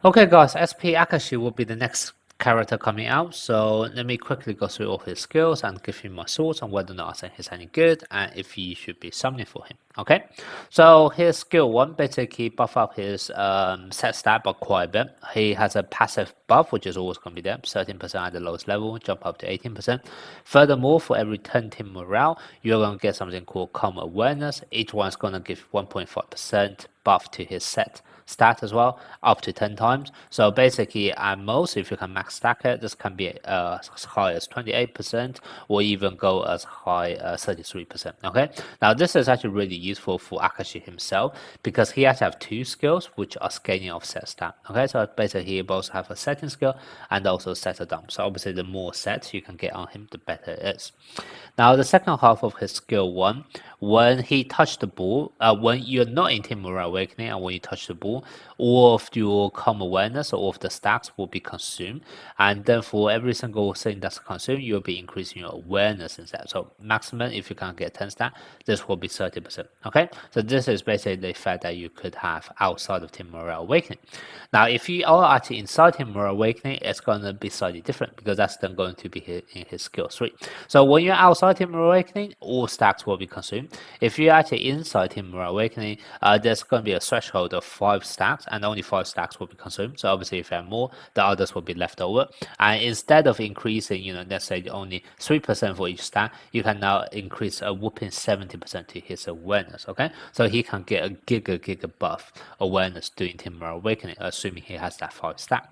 Okay, guys, SP Akaashi will be the next character coming out. So let me quickly go through all his skills and give you my thoughts on whether or not I think he's any good and if you should be summoning for him. Okay, so his skill 1 basically buff up his set stat by quite a bit. He has a passive buff, which is always going to be there, 13% at the lowest level, jump up to 18%. Furthermore, for every 10 team morale, you're going to get something called Calm Awareness. Each one's going to give 1.5% buff to his set stat as well, up to 10 times. So basically, at most, if you can max stack it, this can be as high as 28% or even go as high as 33%. Okay, now this is actually really useful for Akaashi himself because he has to have two skills which are scaling of set stat. Okay, so basically he both have a setting skill and also setter dump. So obviously the more sets you can get on him, the better it is. Now the second half of his skill 1, when he touched the ball, when you're not in Team Morale Awakening and when you touch the ball, all of your calm awareness or all of the stacks will be consumed, and then for every single thing that's consumed, you'll be increasing your awareness instead. So maximum, if you can get 10 stack, this will be 30%. Okay, so this is basically the effect that you could have outside of Team Morale Awakening. Now, if you are actually inside Team Morale Awakening, it's going to be slightly different because that's then going to be in his skill 3. So when you're outside Team Morale Awakening, all stacks will be consumed. If you're actually inside Team Morale Awakening, there's going to be a threshold of 5 stacks, and only 5 stacks will be consumed. So obviously, if you have more, the others will be left over. And instead of increasing, let's say only 3% for each stack, you can now increase a whooping 70% to his awareness. Okay, so he can get a giga buff awareness doing Team Morale Awakening, assuming he has that 5 stack.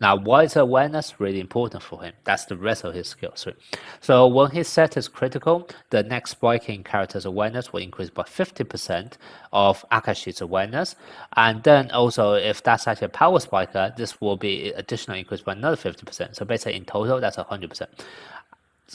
Now, why is awareness really important for him? That's the rest of his skill 3. So when his set is critical, the next spiking character's awareness will increase by 50% of Akaashi's awareness. And then also, if that's actually a power spiker, this will be additional increase by another 50%. So basically, in total, that's 100%.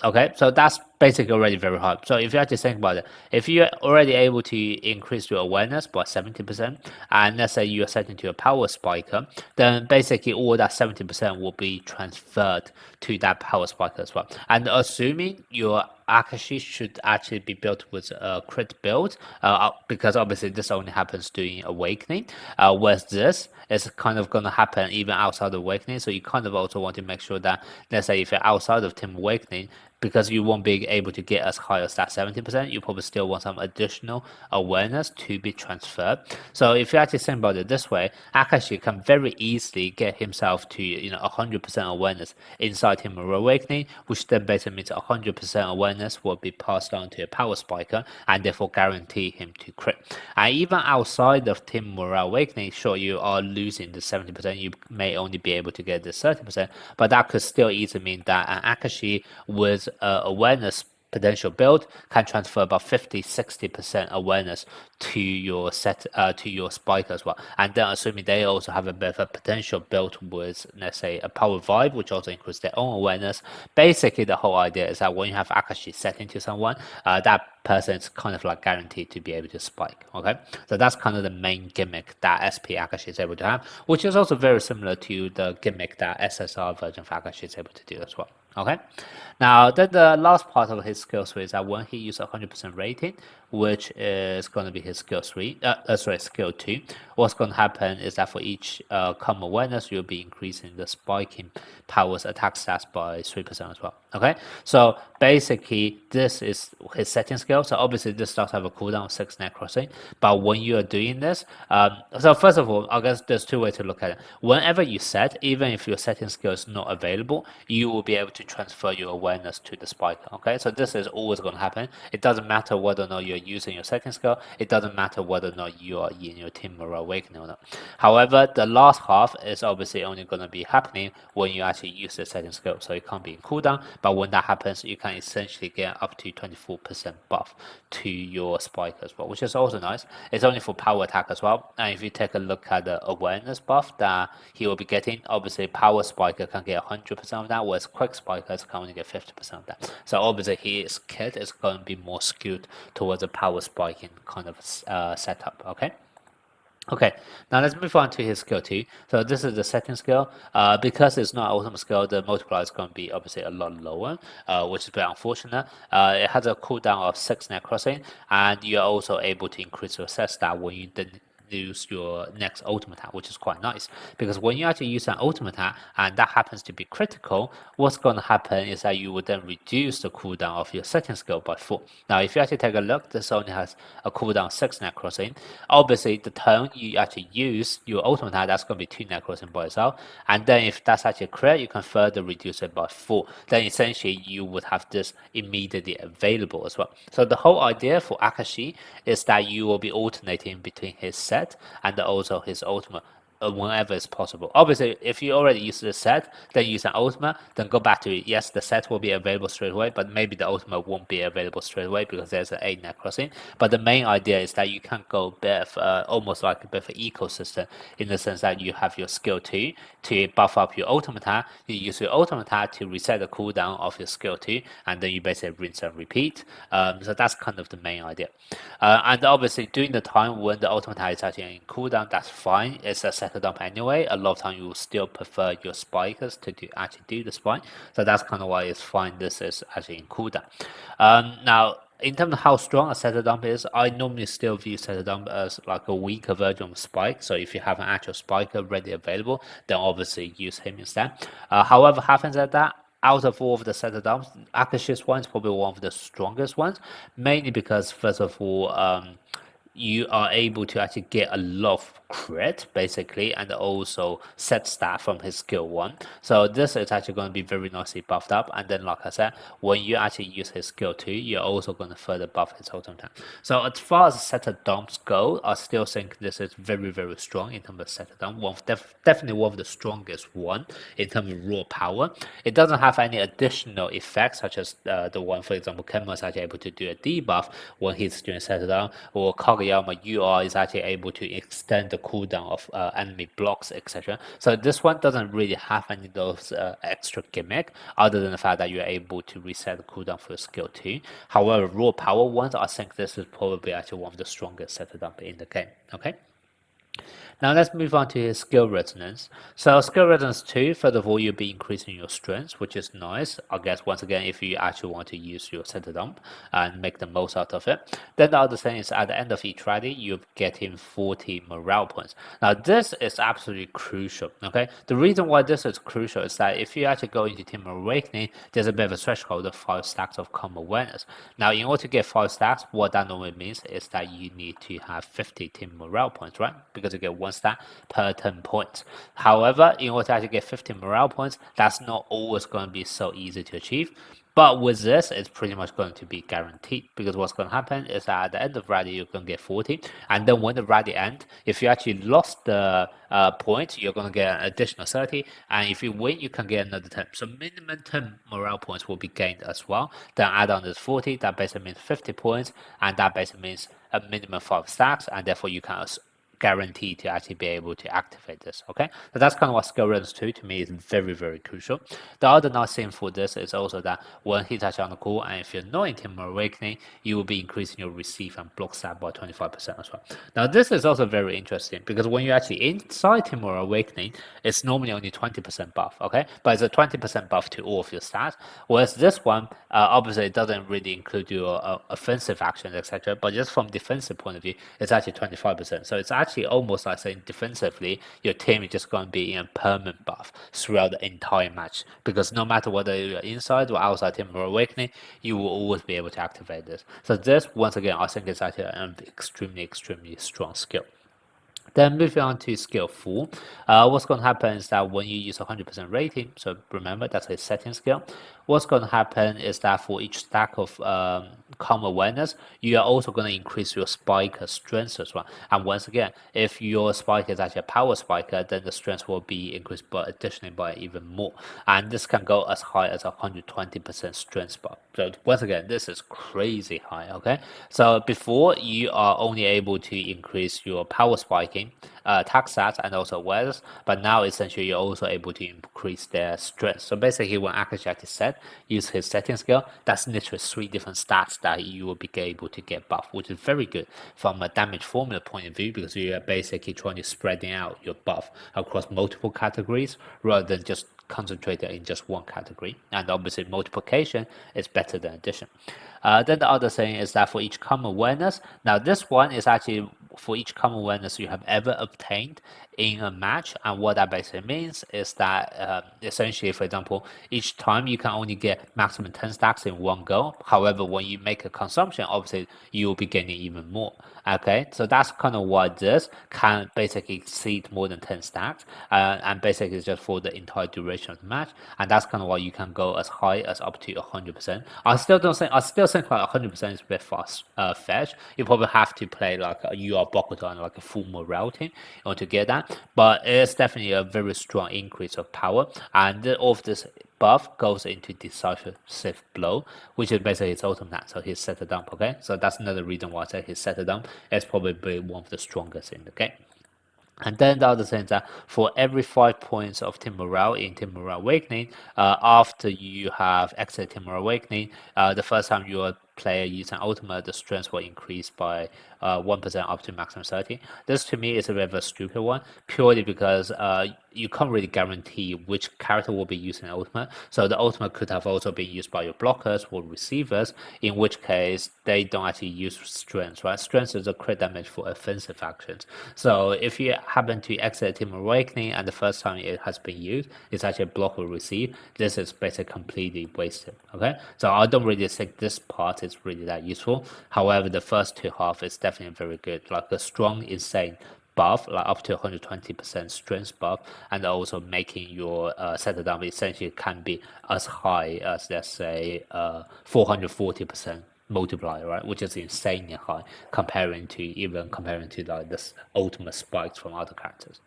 Okay, so that's basically already very hard. So if you actually think about it, if you're already able to increase your awareness by 70%, and let's say you're setting to a power spiker, then basically all that 70% will be transferred to that power spiker as well. And assuming your Akaashi should actually be built with a crit build, because obviously this only happens during Awakening, whereas this is kind of going to happen even outside of Awakening, so you kind of also want to make sure that, let's say if you're outside of Team Awakening, because you won't be able to get as high as that 70%, you probably still want some additional awareness to be transferred. So if you actually think about it this way, Akaashi can very easily get himself to 100% awareness inside Team Awakening, which then basically means 100% awareness will be passed on to a power spiker and therefore guarantee him to crit. And even outside of Team Morale Awakening, sure, you are losing the 70%, you may only be able to get the 30%, but that could still easily mean that an Akaashi with awareness potential build can transfer about 50-60% awareness to your set to your spike as well, and then assuming they also have a bit of a potential build with, let's say, a power vibe, which also includes their own awareness. Basically the whole idea is that when you have Akaashi set into someone, that person is kind of like guaranteed to be able to spike. Okay, so that's kind of the main gimmick that SP Akaashi is able to have, which is also very similar to the gimmick that SSR version of Akaashi is able to do as well. Okay, now then the last part of his skill 3 is that when he uses 100% rating, which is going to be his skill 3, skill 2, what's going to happen is that for each calm awareness, you'll be increasing the spiking powers attack stats by 3% as well. Okay, so basically this is his setting skill. So obviously this does have a cooldown of 6 net crossing, but when you are doing this, so first of all, I guess there's two ways to look at it. Whenever you set, even if your setting skill is not available, you will be able to transfer your awareness to the spiker. Okay, so this is always going to happen. It doesn't matter whether or not you're using your setting skill. It doesn't matter whether or not you are in your Team Morale Awakening or not. However, the last half is obviously only going to be happening when you actually use the setting skill, so it can't be in cooldown. But when that happens, you can essentially get up to 24% buff to your spike as well, which is also nice. It's only for power attack as well. And if you take a look at the awareness buff that he will be getting, obviously power spiker can get 100% of that, whereas quick spikers can only get 50% of that. So obviously his kit is going to be more skewed towards a power spiking kind of setup. Okay, now let's move on to his skill 2. So this is the setting skill. Because it's not ultimate skill, the multiplier is going to be obviously a lot lower, which is very unfortunate. It has a cooldown of 6 net crossing, and you're also able to increase your set stat when you use your next ultimate attack, which is quite nice. Because when you actually use an ultimate attack and that happens to be critical, what's going to happen is that you would then reduce the cooldown of your second skill by 4. Now, if you actually take a look, this only has a cooldown 6 necrosing. Obviously, the turn you actually use your ultimate attack, that's going to be 2 necrosing by itself. And then if that's actually crit, you can further reduce it by 4. Then essentially you would have this immediately available as well. So the whole idea for Akaashi is that you will be alternating between his set and also his ultimate whenever it's possible. Obviously, if you already use the set, then use an ultimate, then go back to it. Yes, the set will be available straight away, but maybe the ultimate won't be available straight away because there's an 8 net crossing. But the main idea is that you can go a bit of, almost like a bit of an ecosystem in the sense that you have your skill 2 to buff up your ultimate attack, you use your ultimate attack to reset the cooldown of your skill 2, and then you basically rinse and repeat. So that's kind of the main idea. And obviously, during the time when the ultimate attack is actually in cooldown, that's fine. It's a set dump anyway. A lot of time you will still prefer your spikers to actually do the spike. So that's kind of why it's fine. This is actually in cooldown. Now, in terms of how strong a setter dump is, I normally still view setter dump as like a weaker version of spike. So if you have an actual spiker ready available, then obviously use him instead. However, having said that, out of all of the setter dumps, Akaashi's one is probably one of the strongest ones, mainly because first of all, you are able to actually get a lot of crit basically and also set stat from his skill 1. So this is actually going to be very nicely buffed up, and then like I said, when you actually use his skill 2, you're also going to further buff his ultimate attack. So as far as setter dumps go, I still think this is very, very strong in terms of setter dump. Definitely one of the strongest one in terms of raw power. It doesn't have any additional effects such as the one, for example, Kenma is actually able to do a debuff when he's doing setter dump, or Kageyama UR is actually able to extend the cooldown of enemy blocks, etc. So this one doesn't really have any of those extra gimmick other than the fact that you're able to reset the cooldown for your skill 2. However, raw power ones, I think this is probably actually one of the strongest setter dump in the game. Okay. Now let's move on to his skill resonance. So skill resonance 2, first of all, you'll be increasing your strength, which is nice. I guess once again, if you actually want to use your center dump and make the most out of it. Then the other thing is at the end of each rally, you're getting 40 morale points. Now this is absolutely crucial, okay? The reason why this is crucial is that if you actually go into Team Awakening, there's a bit of a threshold of 5 stacks of calm awareness. Now in order to get 5 stacks, what that normally means is that you need to have 50 team morale points, right? Because you get 1 stat per 10 points. However, in order to actually get 15 morale points, that's not always going to be so easy to achieve. But with this, it's pretty much going to be guaranteed, because what's going to happen is that at the end of rally, you're going to get 40. And then when the rally ends, if you actually lost the points, you're going to get an additional 30. And if you win, you can get another 10. So minimum 10 morale points will be gained as well. Then add on this 40, that basically means 50 points. And that basically means a minimum 5 stacks. And therefore, you can guaranteed to actually be able to activate this. Okay, so that's kind of what skill resonance 2 to me is very, very crucial. The other nice thing for this is also that when he's actually on the call, and if you're not in Team Awakening, you will be increasing your receive and block stat by 25% as well. Now this is also very interesting, because when you're actually inside Team Awakening, it's normally only 20% buff, okay, but it's a 20% buff to all of your stats, whereas this one obviously it doesn't really include your offensive actions, etc., but just from defensive point of view, it's actually 25%. So it's actually almost like saying defensively, your team is just going to be in a permanent buff throughout the entire match, because no matter whether you're inside or outside Team Awakening, you will always be able to activate this. So this, once again, I think is actually an extremely strong skill. Then moving on to skill 4, what's going to happen is that when you use 100% rating, so remember that's a setting skill, what's going to happen is that for each stack of calm awareness, you are also going to increase your spiker strength as well. And once again, if your spiker is actually a power spiker, then the strength will be increased by additionally by even more. And this can go as high as 120% strength bar. So once again, this is crazy high, okay? So before, you are only able to increase your power spiking, attack stats, and also awareness, but now essentially you're also able to increase their strength. So basically when Akaashi actually set, use his setting skill, that's literally 3 different stats that you will be able to get buff, which is very good from a damage formula point of view, because you are basically trying to spreading out your buff across multiple categories rather than just concentrated in just one category. And obviously multiplication is better than addition. Then the other thing is that for each calm awareness, now this one is actually for each common awareness you have ever obtained in a match. And what that basically means is that essentially, for example, each time you can only get maximum 10 stacks in one go. However, when you make a consumption, obviously you will be gaining even more. Okay, so that's kind of what this can basically exceed more than 10 stacks, and basically it's just for the entire duration of the match, and that's kind of why you can go as high as up to 100%. I still think like 100% is a bit fast fetch. You probably have to play like a UR Bokuto and like a full morale team in order to get that, but it's definitely a very strong increase of power, and all of this buff goes into decisive blow, which is basically his ultimate. So his set a dump. Okay, so that's another reason why I say his set a dump is probably one of the strongest in the game. And then the other thing is that for every 5 points of Team Morale in Team Morale Awakening, after you have exited Team Morale Awakening, the first time your player uses an ultimate, the strength will increase by 1% up to maximum 30. This to me is a bit of a stupid one, purely because you can't really guarantee which character will be using ultimate. So the ultimate could have also been used by your blockers or receivers, in which case they don't actually use strength, right? Strength is a crit damage for offensive actions. So if you happen to exit Team Awakening and the first time it has been used, it's actually a block or receive, this is basically completely wasted. Okay, so I don't really think this part is really that useful. However, the first two half is definitely very good, like a strong, insane buff, like up to 120% strength buff, and also making your setter down essentially can be as high as, let's say, 440% multiplier, right? Which is insanely high comparing to like this ultimate spikes from other characters.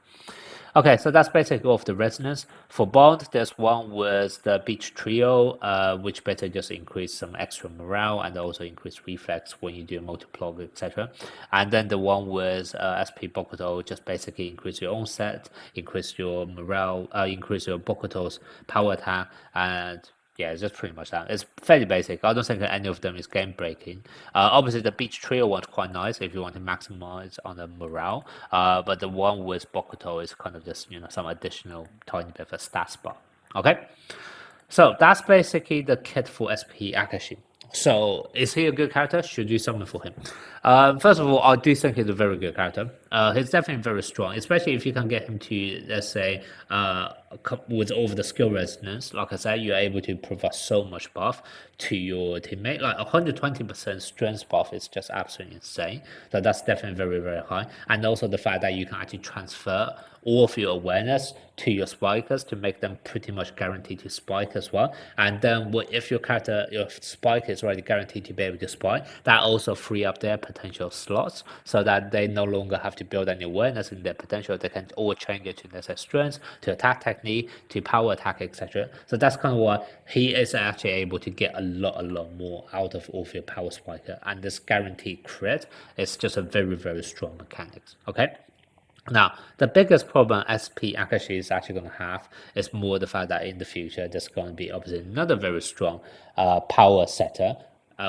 Okay, so that's basically all of the resonance. For Bond, there's one with the Beach Trio, which basically just increase some extra morale and also increase reflex when you do a multi-plug, etc. And then the one with SP Bokuto just basically increase your own set, increase your morale, increase your Bokuto's power attack, and yeah, it's just pretty much that. It's fairly basic. I don't think that any of them is game breaking. Obviously, the Beach Trio one's quite nice if you want to maximize on the morale. But the one with Bokuto is kind of just, some additional tiny bit of a stats bar. Okay, so that's basically the kit for SP Akaashi. So, is he a good character? Should you summon for him? First of all, I do think he's a very good character. He's definitely very strong, especially if you can get him to, let's say, with all of the skill resonance. Like I said, you're able to provide so much buff to your teammate. Like 120% strength buff is just absolutely insane. So that's definitely very, very high. And also the fact that you can actually transfer all of your awareness to your spikers to make them pretty much guaranteed to spike as well. And then if your spike is already guaranteed to be able to spike, that also free up their potential slots so that they no longer have to build any awareness in their potential. They can all change it to, let's say, strength, to attack technique, to power attack, etc. So that's kind of what he is actually able to get a lot more out of all of your power spiker. And this guaranteed crit is just a very, very strong mechanics. Okay. Now, the biggest problem SP Akaashi is actually going to have is more the fact that in the future there's going to be obviously another very strong power setter,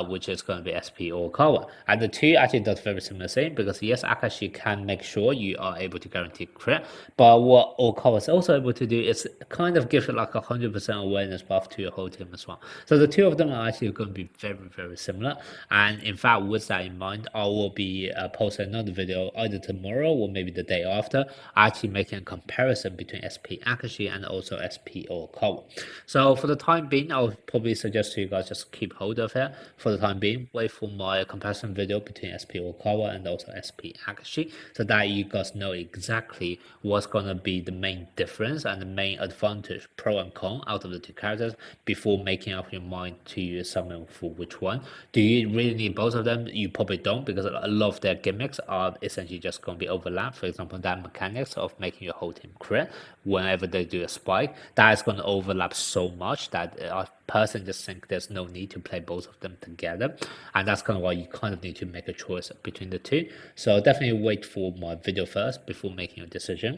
which is going to be SP Okawa. And the two actually does very similar thing because yes, Akaashi can make sure you are able to guarantee crit, but what Okawa is also able to do is kind of give it like 100% awareness buff to your whole team as well. So the two of them are actually going to be very, very similar. And in fact, with that in mind, I will be posting another video either tomorrow or maybe the day after, actually making a comparison between SP Akaashi and also SP Okawa. So for the time being, I'll probably suggest to you guys just keep hold of it. For the time being, wait for my comparison video between SP Okawa and also SP Akaashi so that you guys know exactly what's gonna be the main difference and the main advantage, pro and con, out of the two characters before making up your mind to summon for which one. Do you really need both of them? You probably don't, because a lot of their gimmicks are essentially just going to be overlapped. For example, that mechanics of making your whole team crit whenever they do a spike, that is going to overlap so much that I personally just think there's no need to play both of them together, and that's kind of why you kind of need to make a choice between the two. So definitely wait for my video first before making a decision.